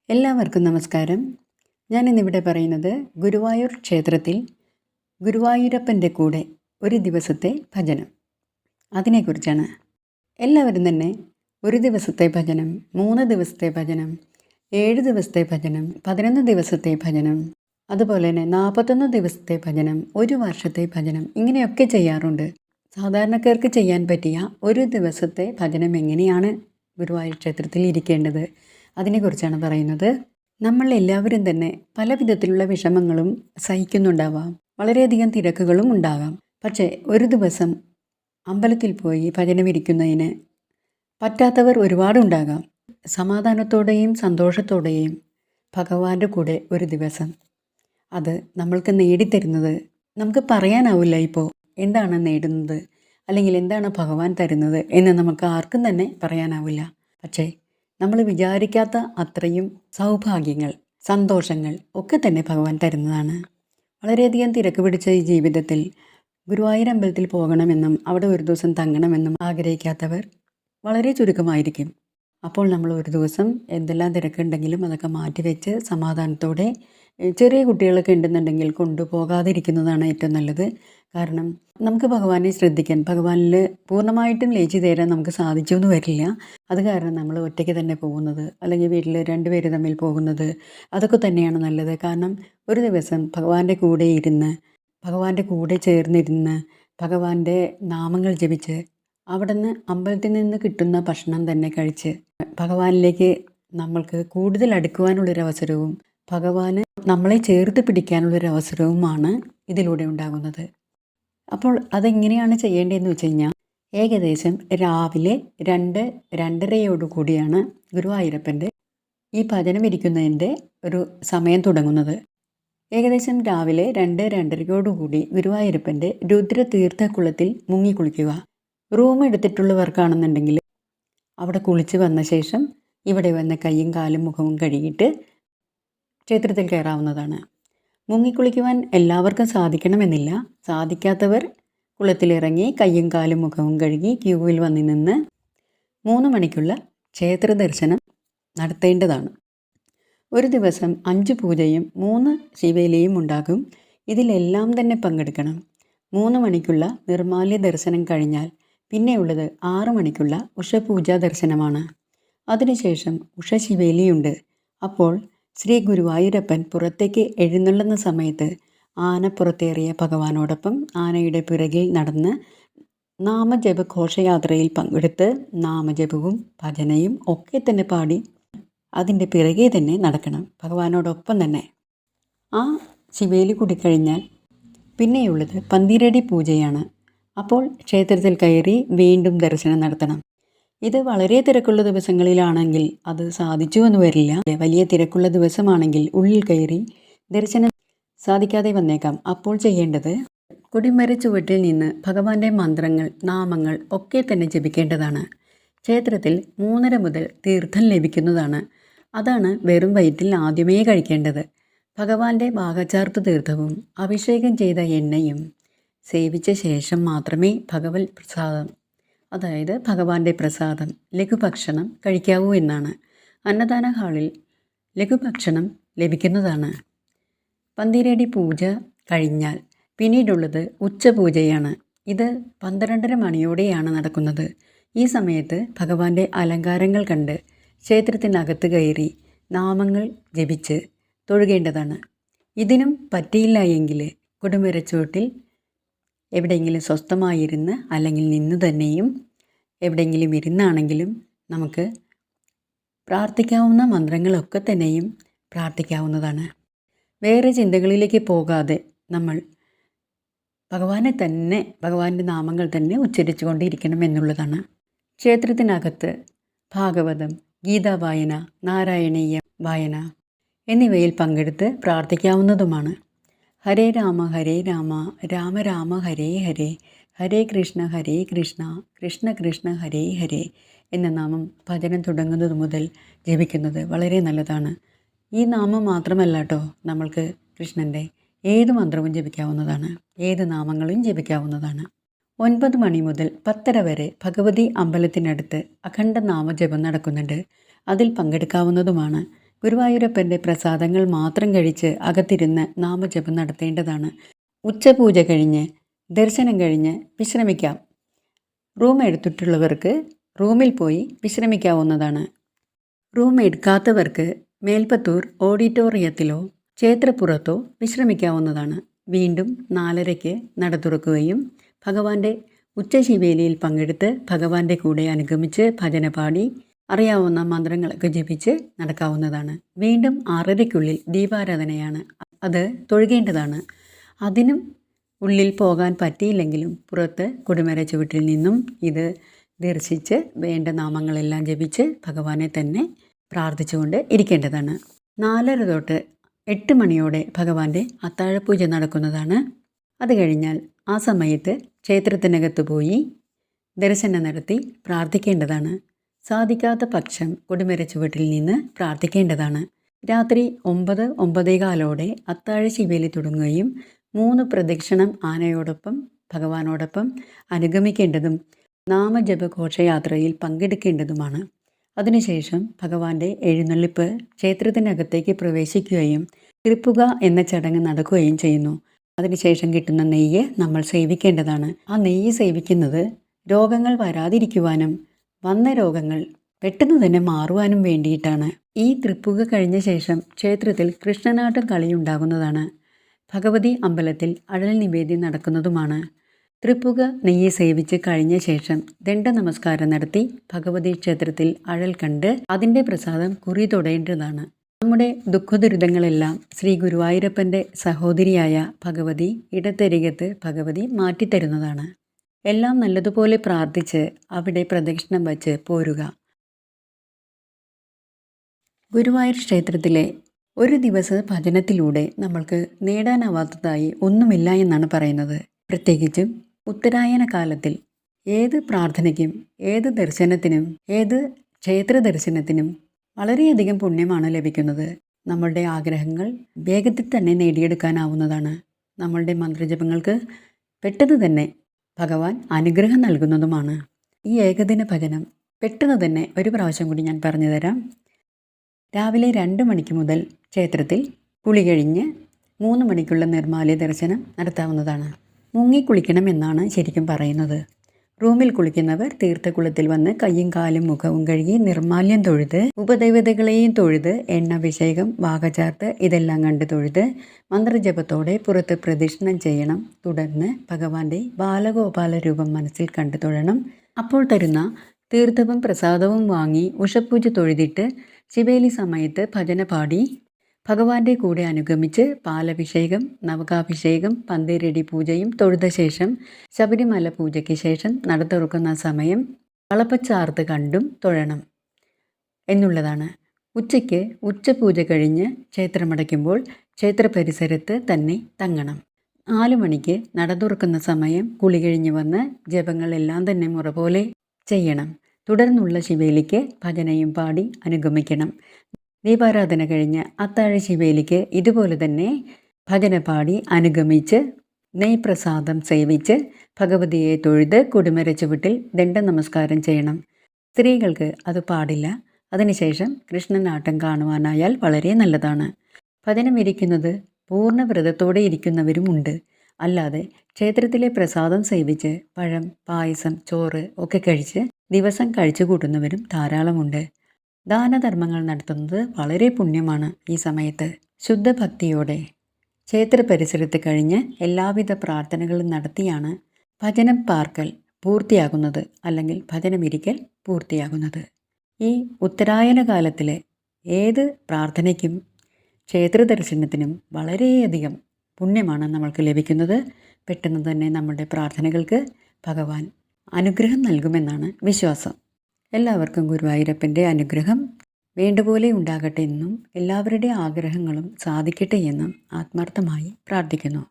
എല്ലാവർക്കും നമസ്കാരം. ഞാനിന്നിവിടെ പറയുന്നത് ഗുരുവായൂർ ക്ഷേത്രത്തിൽ ഗുരുവായൂരപ്പൻ്റെ കൂടെ ഒരു ദിവസത്തെ ഭജനം, അതിനെക്കുറിച്ചാണ്. എല്ലാവരും തന്നെ ഒരു ദിവസത്തെ ഭജനം, 3 ദിവസത്തെ ഭജനം, 7 ദിവസത്തെ ഭജനം, 11 ദിവസത്തെ ഭജനം, അതുപോലെ തന്നെ 41 ദിവസത്തെ ഭജനം, ഒരു വർഷത്തെ ഭജനം, ഇങ്ങനെയൊക്കെ ചെയ്യാറുണ്ട്. സാധാരണക്കാർക്ക് ചെയ്യാൻ പറ്റിയ ഒരു ദിവസത്തെ ഭജനം എങ്ങനെയാണ് ഗുരുവായൂർ ക്ഷേത്രത്തിൽ ഇരിക്കേണ്ടത്, അതിനെക്കുറിച്ചാണ് പറയുന്നത്. നമ്മൾ എല്ലാവരും തന്നെ പല വിധത്തിലുള്ള വിഷമങ്ങളും സഹിക്കുന്നുണ്ടാവാം, വളരെയധികം തിരക്കുകളും ഉണ്ടാകാം. പക്ഷേ ഒരു ദിവസം അമ്പലത്തിൽ പോയി ഭജനമിരിക്കുന്നതിന് പറ്റാത്തവർ ഒരുപാടുണ്ടാകാം. സമാധാനത്തോടെയും സന്തോഷത്തോടെയും ഭഗവാന്റെ കൂടെ ഒരു ദിവസം, അത് നമ്മൾക്ക് നേടിത്തരുന്നത് നമുക്ക് പറയാനാവില്ല. ഇപ്പോൾ എന്താണ് നേടുന്നത് അല്ലെങ്കിൽ എന്താണ് ഭഗവാൻ തരുന്നത് എന്ന് നമുക്ക് ആർക്കും തന്നെ പറയാനാവില്ല. പക്ഷേ നമ്മൾ വിചാരിക്കാത്ത അത്രയും സൗഭാഗ്യങ്ങൾ, സന്തോഷങ്ങൾ ഒക്കെ തന്നെ ഭഗവാൻ തരുന്നതാണ്. വളരെയധികം തിരക്ക് പിടിച്ച ഈ ജീവിതത്തിൽ ഗുരുവായൂർ അമ്പലത്തിൽ പോകണമെന്നും അവിടെ ഒരു ദിവസം തങ്ങണമെന്നും ആഗ്രഹിക്കാത്തവർ വളരെ ചുരുക്കമായിരിക്കും. അപ്പോൾ നമ്മൾ ഒരു ദിവസം എന്തെല്ലാം തിരക്കുണ്ടെങ്കിലും അതൊക്കെ മാറ്റിവെച്ച് സമാധാനത്തോടെ, ചെറിയ കുട്ടികളൊക്കെ ഉണ്ടെന്നുണ്ടെങ്കിൽ കൊണ്ടുപോകാതിരിക്കുന്നതാണ് ഏറ്റവും നല്ലത്. കാരണം നമുക്ക് ഭഗവാനെ ശ്രദ്ധിക്കാൻ, ഭഗവാനിൽ പൂർണ്ണമായിട്ടും ലയിച്ചു ചേരാൻ നമുക്ക് സാധിച്ചൊന്നും വരില്ല. അത് കാരണം നമ്മൾ ഒറ്റയ്ക്ക് തന്നെ പോകുന്നത്, അല്ലെങ്കിൽ വീട്ടിൽ 2 പേര് തമ്മിൽ പോകുന്നത്, അതൊക്കെ തന്നെയാണ് നല്ലത്. കാരണം ഒരു ദിവസം ഭഗവാന്റെ കൂടെ ഇരുന്ന്, ഭഗവാന്റെ കൂടെ ചേർന്നിരുന്ന്, ഭഗവാന്റെ നാമങ്ങൾ ജപിച്ച്, അവിടുന്ന് അമ്പലത്തിൽ നിന്ന് കിട്ടുന്ന ഭക്ഷണം തന്നെ കഴിച്ച് ഭഗവാനിലേക്ക് നമ്മൾക്ക് കൂടുതൽ അടുക്കുവാനുള്ളൊരവസരവും ഭഗവാന് നമ്മളെ ചേർത്ത് പിടിക്കാനുള്ളൊരവസരവുമാണ് ഇതിലൂടെ ഉണ്ടാകുന്നത്. അപ്പോൾ അതെങ്ങനെയാണ് ചെയ്യേണ്ടതെന്ന് വെച്ച് കഴിഞ്ഞാൽ, ഏകദേശം രാവിലെ 2-2:30 കൂടിയാണ് ഗുരുവായൂരപ്പൻ്റെ ഈ ഭജനം ഇരിക്കുന്നതിൻ്റെ ഒരു സമയം തുടങ്ങുന്നത്. ഏകദേശം രാവിലെ 2-2:30 കൂടി ഗുരുവായൂരപ്പൻ്റെ രുദ്രതീർത്ഥക്കുളത്തിൽ മുങ്ങിക്കുളിക്കുക. റൂം എടുത്തിട്ടുള്ളവർക്കാണെന്നുണ്ടെങ്കിൽ അവിടെ കുളിച്ച് വന്ന ശേഷം ഇവിടെ വന്ന് കൈയും കാലും മുഖവും കഴുകിയിട്ട് ക്ഷേത്രത്തിൽ കയറാവുന്നതാണ്. മുങ്ങിക്കുളിക്കുവാൻ എല്ലാവർക്കും സാധിക്കണമെന്നില്ല. സാധിക്കാത്തവർ കുളത്തിലിറങ്ങി കൈയും കാലും മുഖവും കഴുകി ക്യൂവിൽ വന്ന് നിന്ന് 3 മണിക്കുള്ള ക്ഷേത്ര ദർശനം നടത്തേണ്ടതാണ്. ഒരു ദിവസം 5 പൂജയും 3 ശിവേലിയും ഉണ്ടാകും. ഇതിലെല്ലാം തന്നെ പങ്കെടുക്കണം. 3 മണിക്കുള്ള നിർമാല്യ ദർശനം കഴിഞ്ഞാൽ പിന്നെയുള്ളത് 6 മണിക്കുള്ള ഉഷപൂജാ ദർശനമാണ്. അതിനുശേഷം ഉഷശിവേലിയുണ്ട്. അപ്പോൾ ശ്രീ ഗുരുവായൂരപ്പൻ പുറത്തേക്ക് എഴുന്നള്ളുന്ന സമയത്ത് ആനപ്പുറത്തേറിയ ഭഗവാനോടൊപ്പം ആനയുടെ പിറകിൽ നടന്ന് നാമജപ ഘോഷയാത്രയിൽ പങ്കെടുത്ത് നാമജപവും ഭജനയും ഒക്കെ തന്നെ പാടി അതിൻ്റെ പിറകെ തന്നെ നടക്കണം, ഭഗവാനോടൊപ്പം തന്നെ. ആ ശിവേലി കൂടിക്കഴിഞ്ഞാൽ പിന്നെയുള്ളത് പന്തിരടി പൂജയാണ്. അപ്പോൾ ക്ഷേത്രത്തിൽ കയറി വീണ്ടും ദർശനം നടത്തണം. ഇത് വളരെ തിരക്കുള്ള ദിവസങ്ങളിലാണെങ്കിൽ അത് സാധിച്ചു എന്ന് വരില്ല. വലിയ തിരക്കുള്ള ദിവസമാണെങ്കിൽ ഉള്ളിൽ കയറി ദർശനം സാധിക്കാതെ വന്നേക്കാം. അപ്പോൾ ചെയ്യേണ്ടത്, കൊടിമര ചുവട്ടിൽ നിന്ന് ഭഗവാന്റെ മന്ത്രങ്ങൾ, നാമങ്ങൾ ഒക്കെ തന്നെ ജപിക്കേണ്ടതാണ്. ക്ഷേത്രത്തിൽ 3:30 മുതൽ തീർത്ഥം ലഭിക്കുന്നതാണ്. അതാണ് വെറും വയറ്റിൽ ആദ്യമേ കഴിക്കേണ്ടത്. ഭഗവാന്റെ വാകചാർത്ത് തീർത്ഥവും അഭിഷേകം ചെയ്ത എണ്ണയും സേവിച്ച ശേഷം മാത്രമേ ഭഗവത് പ്രസാദം, അതായത് ഭഗവാന്റെ പ്രസാദം, ലഘുഭക്ഷണം കഴിക്കാവൂ എന്നാണ്. അന്നദാന ഹാളിൽ ലഘുഭക്ഷണം ലഭിക്കുന്നതാണ്. പന്തിരടി പൂജ കഴിഞ്ഞാൽ പിന്നീടുള്ളത് ഉച്ചപൂജയാണ്. ഇത് 12:30 മണിയോടെയാണ് നടക്കുന്നത്. ഈ സമയത്ത് ഭഗവാന്റെ അലങ്കാരങ്ങൾ കണ്ട് ക്ഷേത്രത്തിനകത്ത് കയറി നാമങ്ങൾ ജപിച്ച് തൊഴുകേണ്ടതാണ്. ഇതിനും പറ്റിയില്ല എങ്കിൽ കൊടുമരച്ചോട്ടിൽ എവിടെയെങ്കിലും സ്വസ്ഥമായിരുന്ന്, അല്ലെങ്കിൽ നിന്ന് തന്നെയും എവിടെയെങ്കിലും ഇരുന്നാണെങ്കിലും നമുക്ക് പ്രാർത്ഥിക്കാവുന്ന മന്ത്രങ്ങളൊക്കെ തന്നെയും പ്രാർത്ഥിക്കാവുന്നതാണ്. വേറെ ചിന്തകളിലേക്ക് പോകാതെ നമ്മൾ ഭഗവാനെ തന്നെ, ഭഗവാന്റെ നാമങ്ങൾ തന്നെ ഉച്ചരിച്ചു കൊണ്ടിരിക്കണം എന്നുള്ളതാണ്. ക്ഷേത്രത്തിനകത്ത് ഭാഗവതം, ഗീതാവായന, നാരായണീയ വായന എന്നിവയിൽ പങ്കെടുത്ത് പ്രാർത്ഥിക്കാവുന്നതുമാണ്. ഹരേ രാമ രാമ രാമ ഹരേ ഹരേ, ഹരേ കൃഷ്ണ കൃഷ്ണ കൃഷ്ണ ഹരേ ഹരേ എന്ന നാമം ഭജനം തുടങ്ങുന്നത് മുതൽ ജപിക്കുന്നത് വളരെ നല്ലതാണ്. ഈ നാമം മാത്രമല്ല കേട്ടോ, നമ്മൾക്ക് കൃഷ്ണൻ്റെ ഏത് മന്ത്രവും ജപിക്കാവുന്നതാണ്, ഏത് നാമങ്ങളും ജപിക്കാവുന്നതാണ്. 9 മണി മുതൽ 10:30 വരെ ഭഗവതി അമ്പലത്തിനടുത്ത് അഖണ്ഡ നാമജപം നടക്കുന്നുണ്ട്. അതിൽ പങ്കെടുക്കാവുന്നതുമാണ്. ഗുരുവായൂരപ്പൻ്റെ പ്രസാദങ്ങൾ മാത്രം കഴിച്ച് അകത്തിരുന്ന് നാമജപം നടത്തേണ്ടതാണ്. ഉച്ചപൂജ കഴിഞ്ഞ് ദർശനം കഴിഞ്ഞ് വിശ്രമിക്കാം. റൂം എടുത്തിട്ടുള്ളവർക്ക് റൂമിൽ പോയി വിശ്രമിക്കാവുന്നതാണ്. റൂം എടുക്കാത്തവർക്ക് മേൽപ്പത്തൂർ ഓഡിറ്റോറിയത്തിലോ ക്ഷേത്രപ്പുറത്തോ വിശ്രമിക്കാവുന്നതാണ്. വീണ്ടും 4:30-ക്ക് നട തുറക്കുകയും ഭഗവാന്റെ ഉച്ചശിവേലിയിൽ പങ്കെടുത്ത് ഭഗവാന്റെ കൂടെ അനുഗമിച്ച് ഭജന പാടി അറിയാവുന്ന മന്ത്രങ്ങളൊക്കെ ജപിച്ച് നടക്കാവുന്നതാണ്. വീണ്ടും 6:30-ക്കുള്ളിൽ ദീപാരാധനയാണ്. അത് തൊഴുകേണ്ടതാണ്. അതിനും ഉള്ളിൽ പോകാൻ പറ്റിയില്ലെങ്കിലും പുറത്ത് കൊടിമര ചുവട്ടിൽ നിന്നും ഇത് ദർശിച്ച് വേണ്ട നാമങ്ങളെല്ലാം ജപിച്ച് ഭഗവാനെ തന്നെ പ്രാർത്ഥിച്ചുകൊണ്ട് ഇരിക്കേണ്ടതാണ്. 4:30 തൊട്ട് 8 മണിയോടെ ഭഗവാന്റെ അത്താഴപൂജ നടക്കുന്നതാണ്. അത് കഴിഞ്ഞാൽ ആ സമയത്ത് ക്ഷേത്രത്തിനകത്ത് പോയി ദർശനം നടത്തി പ്രാർത്ഥിക്കേണ്ടതാണ്. സാധിക്കാത്ത പക്ഷം കൊടിമര ചുവട്ടിൽ നിന്ന് പ്രാർത്ഥിക്കേണ്ടതാണ്. രാത്രി 9-9:15 അത്താഴ ശിവേലി തുടങ്ങുകയും 3 പ്രദക്ഷിണം ആനയോടൊപ്പം ഭഗവാനോടൊപ്പം അനുഗമിക്കേണ്ടതും നാമജപ ഘോഷയാത്രയിൽ പങ്കെടുക്കേണ്ടതുമാണ്. അതിനുശേഷം ഭഗവാന്റെ എഴുന്നള്ളിപ്പ് ക്ഷേത്രത്തിനകത്തേക്ക് പ്രവേശിക്കുകയും തൃപ്പുക എന്ന ചടങ്ങ് നടക്കുകയും ചെയ്യുന്നു. അതിനുശേഷം കിട്ടുന്ന നെയ്യ് നമ്മൾ സേവിക്കേണ്ടതാണ്. ആ നെയ്യ് സേവിക്കുന്നത് രോഗങ്ങൾ വരാതിരിക്കുവാനും വന്ന രോഗങ്ങൾ പെട്ടെന്ന് തന്നെ മാറുവാനും വേണ്ടിയിട്ടാണ്. ഈ തൃപ്പുക കഴിഞ്ഞ ശേഷം ക്ഷേത്രത്തിൽ കൃഷ്ണനാട്ടം കളിയുണ്ടാകുന്നതാണ്. ഭഗവതി അമ്പലത്തിൽ അഴൽ നിവേദ്യം നടക്കുന്നതുമാണ്. തൃപ്പുക നെയ്യ് സേവിച്ച് കഴിഞ്ഞ ശേഷം ദണ്ഡ നമസ്കാരം നടത്തി ഭഗവതി ക്ഷേത്രത്തിൽ അഴൽ കണ്ട് അതിൻ്റെ പ്രസാദം കുറി തൊടേണ്ടതാണ്. നമ്മുടെ ദുഃഖദുരിതങ്ങളെല്ലാം ശ്രീ ഗുരുവായൂരപ്പൻ്റെ സഹോദരിയായ ഭഗവതി ഇടത്തരികത്ത് ഭഗവതി മാറ്റിത്തരുന്നതാണ്. എല്ലാം നല്ലതുപോലെ പ്രാർത്ഥിച്ച് അവിടെ പ്രദക്ഷിണം വച്ച് പോരുക. ഗുരുവായൂർ ക്ഷേത്രത്തിലെ ഒരു ദിവസ ഭജനത്തിലൂടെ നമ്മൾക്ക് നേടാനാവാത്തതായി ഒന്നുമില്ല എന്നാണ് പറയുന്നത്. പ്രത്യേകിച്ചും ഉത്തരായന കാലത്തിൽ ഏത് പ്രാർത്ഥനയ്ക്കും ഏത് ദർശനത്തിനും ഏത് ക്ഷേത്ര ദർശനത്തിനും വളരെയധികം പുണ്യമാണ് ലഭിക്കുന്നത്. നമ്മളുടെ ആഗ്രഹങ്ങൾ വേഗത്തിൽ തന്നെ നേടിയെടുക്കാനാവുന്നതാണ്. നമ്മളുടെ മന്ത്രജപങ്ങൾക്ക് പെട്ടെന്ന് തന്നെ ഭഗവാൻ അനുഗ്രഹം നൽകുന്നതുമാണ്. ഈ ഏകദിന ഭജനം പെട്ടെന്ന് തന്നെ ഒരു പ്രാവശ്യം കൂടി ഞാൻ പറഞ്ഞു തരാം. രാവിലെ 2 മണിക്ക് മുതൽ ക്ഷേത്രത്തിൽ കുളി കഴിഞ്ഞ് 3 മണിക്കുള്ള നിർമ്മാല്യ ദർശനം നടത്താവുന്നതാണ്. മുങ്ങിക്കുളിക്കണം എന്നാണ് ശരിക്കും പറയുന്നത്. റൂമിൽ കുളിക്കുന്നവർ തീർത്ഥക്കുളത്തിൽ വന്ന് കയ്യും കാലും മുഖവും കഴുകി നിർമ്മാല്യം തൊഴുത് ഉപദേവതകളെയും തൊഴുത് എണ്ണാഭിഷേകം വാകചാർത്ത് ഇതെല്ലാം കണ്ട് തൊഴുത് മന്ത്രജപത്തോടെ പുറത്ത് പ്രദക്ഷിണം ചെയ്യണം. തുടർന്ന് ഭഗവാന്റെ ബാലഗോപാല രൂപം മനസ്സിൽ കണ്ടു തൊഴണം. അപ്പോൾ തരുന്ന തീർത്ഥവും പ്രസാദവും വാങ്ങി ഉഷപൂജ തൊഴുതിട്ട് ശിവേലി സമയത്ത് ഭജന പാടി ഭഗവാന്റെ കൂടെ അനുഗമിച്ച് പാലഭിഷേകം നവകാഭിഷേകം പന്തീരടി പൂജയും തൊഴുത ശേഷം ശബരിമല പൂജയ്ക്ക് ശേഷം നട തുറക്കുന്ന സമയം കളപ്പച്ചാർത്ത് കണ്ടും തൊഴണം എന്നുള്ളതാണ്. ഉച്ചയ്ക്ക് ഉച്ചപൂജ കഴിഞ്ഞ് ക്ഷേത്രമടയ്ക്കുമ്പോൾ ക്ഷേത്ര പരിസരത്ത് തന്നെ തങ്ങണം. 4 മണിക്ക് നട തുറക്കുന്ന സമയം കുളി കഴിഞ്ഞ് വന്ന് ജപങ്ങളെല്ലാം തന്നെ മുറ പോലെ ചെയ്യണം. തുടർന്നുള്ള ശിവേലിക്ക് ഭജനയും പാടി അനുഗമിക്കണം. ദീപാരാധന കഴിഞ്ഞ് അത്താഴ ശിവേലിക്ക് ഇതുപോലെ തന്നെ ഭജന പാടി അനുഗമിച്ച് നെയ്പ്രസാദം സേവിച്ച് ഭഗവതിയെ തൊഴുത് കൊടിമര ചുവട്ടിൽ ദണ്ഡ നമസ്കാരം ചെയ്യണം. സ്ത്രീകൾക്ക് അത് പാടില്ല. അതിനുശേഷം കൃഷ്ണനാട്ടം കാണുവാനായാൽ വളരെ നല്ലതാണ്. ഭജനം ഇരിക്കുന്നത് പൂർണ്ണ വ്രതത്തോടെ ഇരിക്കുന്നവരുമുണ്ട്. അല്ലാതെ ക്ഷേത്രത്തിലെ പ്രസാദം സേവിച്ച് പഴം പായസം ചോറ് ഒക്കെ കഴിച്ച് ദിവസം കഴിച്ചു കൂട്ടുന്നവരും ധാരാളമുണ്ട്. ദാനധർമ്മങ്ങൾ നടത്തുന്നത് വളരെ പുണ്യമാണ്. ഈ സമയത്ത് ശുദ്ധഭക്തിയോടെ ക്ഷേത്ര പരിസരത്ത് കഴിഞ്ഞ് എല്ലാവിധ പ്രാർത്ഥനകളും നടത്തിയാണ് ഭജനം പാർക്കൽ പൂർത്തിയാകുന്നത്, അല്ലെങ്കിൽ ഭജനമിരിക്കൽ പൂർത്തിയാകുന്നത്. ഈ ഉത്തരായന കാലത്തിലെ ഏത് പ്രാർത്ഥനയ്ക്കും ക്ഷേത്ര ദർശനത്തിനും വളരെയധികം പുണ്യമാണ് നമ്മൾക്ക് ലഭിക്കുന്നത്. പെട്ടെന്ന് തന്നെ നമ്മുടെ പ്രാർത്ഥനകൾക്ക് ഭഗവാൻ അനുഗ്രഹം നൽകുമെന്നാണ് വിശ്വാസം. എല്ലാവർക്കും ഗുരുവായൂരപ്പൻ്റെ അനുഗ്രഹം വേണ്ടുപോലെ ഉണ്ടാകട്ടെ എന്നും എല്ലാവരുടെ ആഗ്രഹങ്ങളും സാധിക്കട്ടെ എന്നും ആത്മാർത്ഥമായി പ്രാർത്ഥിക്കുന്നു.